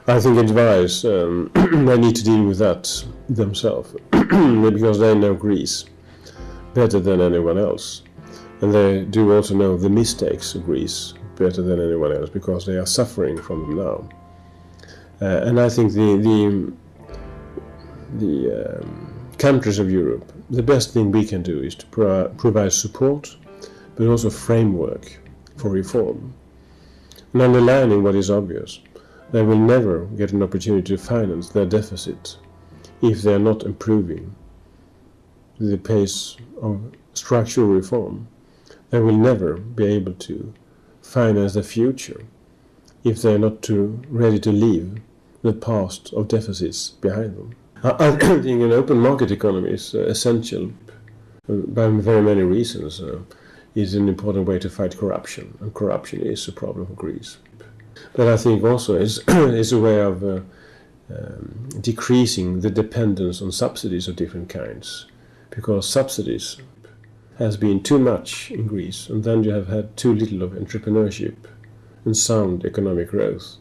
I think advice, they need to deal with that themselves because they know Greece better than anyone else. And they do also know the mistakes of Greece better than anyone else because they are suffering from them now. And I think the countries of Europe, the best thing we can do is to provide support, but also framework for reform. And underlining what is obvious, they will never get an opportunity to finance their deficit if they are not improving the pace of structural reform. They will never be able to finance the future if they are not ready to leave the past of deficits behind them. I think an open market economy is essential by very many reasons. It's an important way to fight corruption, and corruption is a problem for Greece. But I think also is a way of decreasing the dependence on subsidies of different kinds, because subsidies has been too much in Greece, and then you have had too little of entrepreneurship and sound economic growth.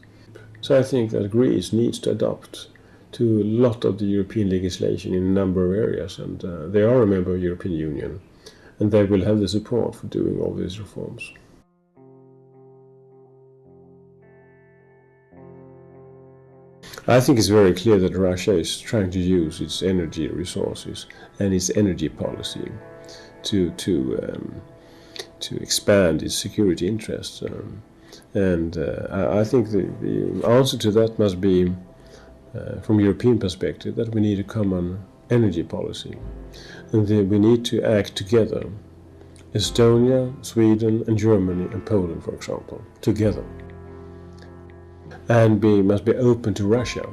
So I think that Greece needs to adopt to a lot of the European legislation in a number of areas, and they are a member of the European Union, and they will have the support for doing all these reforms. I think it's very clear that Russia is trying to use its energy resources and its energy policy to expand its security interests. I think the answer to that must be, from a European perspective, that we need a common energy policy. And we need to act together. Estonia, Sweden and Germany and Poland, for example, together. And we must be open to Russia,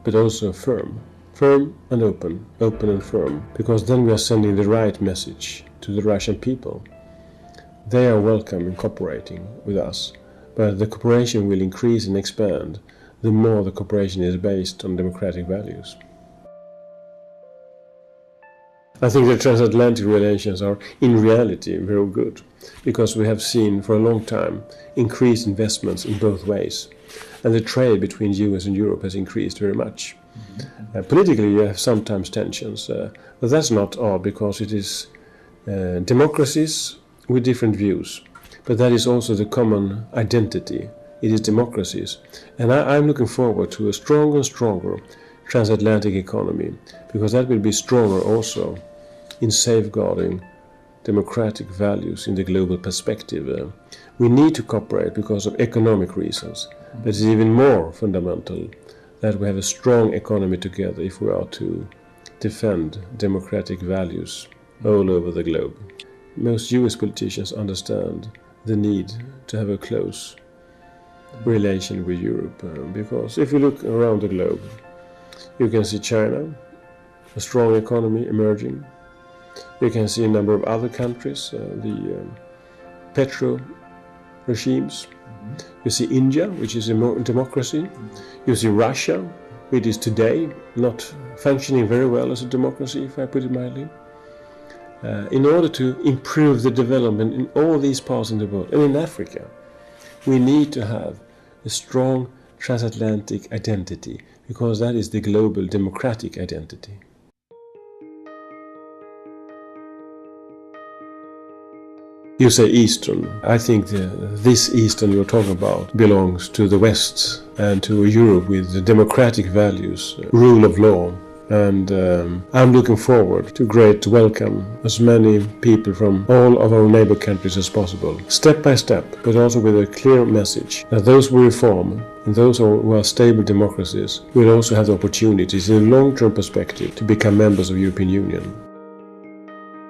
but also firm and open and firm, because then we are sending the right message to the Russian people. They are welcome in cooperating with us, but the cooperation will increase and expand the more the cooperation is based on democratic values. I think the transatlantic relations are in reality very good, because we have seen for a long time increased investments in both ways, and the trade between US and Europe has increased very much. Politically you have sometimes tensions, but that's not all, because it is democracies with different views, but that is also the common identity. It is democracies, and I'm looking forward to a stronger and stronger transatlantic economy, because that will be stronger also in safeguarding democratic values in the global perspective. We need to cooperate because of economic reasons, but it's even more fundamental that we have a strong economy together if we are to defend democratic values all over the globe. Most US politicians understand the need to have a close relation with Europe, because if you look around the globe, you can see China, a strong economy emerging. You can see a number of other countries, the petro regimes. You see India, which is a democracy. You see Russia, which is today not functioning very well as a democracy, if I put it mildly. In order to improve the development in all these parts of the world, and in Africa, we need to have a strong transatlantic identity, because that is the global democratic identity. You say Eastern. I think this Eastern you're talking about belongs to the West and to Europe with the democratic values, rule of law. And I'm looking forward to great welcome as many people from all of our neighbor countries as possible, step by step, but also with a clear message that those who reform and those who are stable democracies will also have the opportunities in a long-term perspective to become members of the European Union.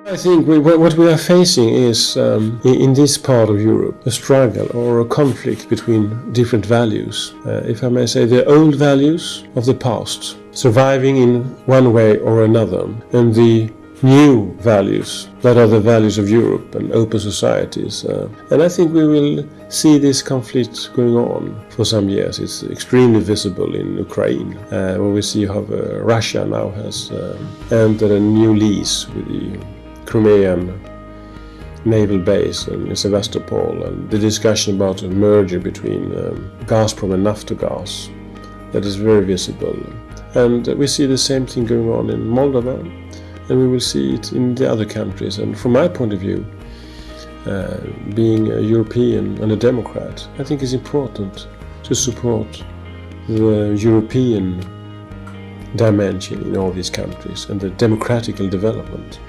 I think what we are facing is, in this part of Europe, a struggle or a conflict between different values. If I may say, the old values of the past, surviving in one way or another, and the new values that are the values of Europe and open societies. And I think we will see this conflict going on for some years. It's extremely visible in Ukraine, where we see how Russia now has entered a new lease with the Crimean naval base in Sevastopol, and the discussion about a merger between Gazprom and Naftogaz that is very visible. And we see the same thing going on in Moldova, and we will see it in the other countries. And from my point of view, being a European and a Democrat, I think it's important to support the European dimension in all these countries and the democratical development.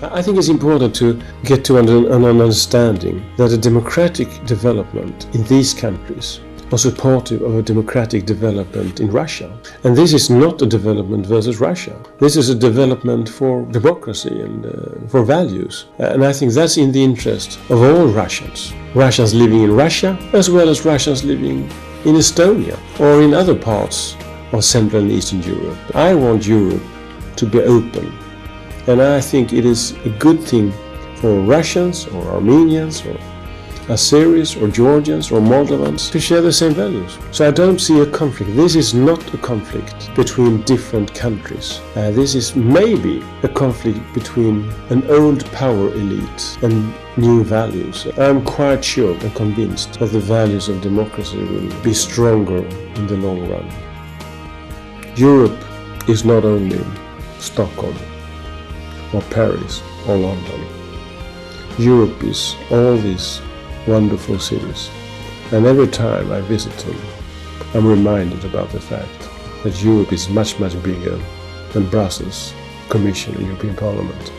I think it's important to get to an understanding that a democratic development in these countries are supportive of a democratic development in Russia. And this is not a development versus Russia. This is a development for democracy and for values. And I think that's in the interest of all Russians. Russians living in Russia, as well as Russians living in Estonia or in other parts of Central and Eastern Europe. I want Europe to be open. And I think it is a good thing for Russians or Armenians or Azeris or Georgians or Moldovans to share the same values. So I don't see a conflict. This is not a conflict between different countries. This is maybe a conflict between an old power elite and new values. I'm quite sure and convinced that the values of democracy will be stronger in the long run. Europe is not only Stockholm or Paris or London. Europe is all these wonderful cities, and every time I visit them, I'm reminded about the fact that Europe is much, much bigger than Brussels, Commission and European Parliament.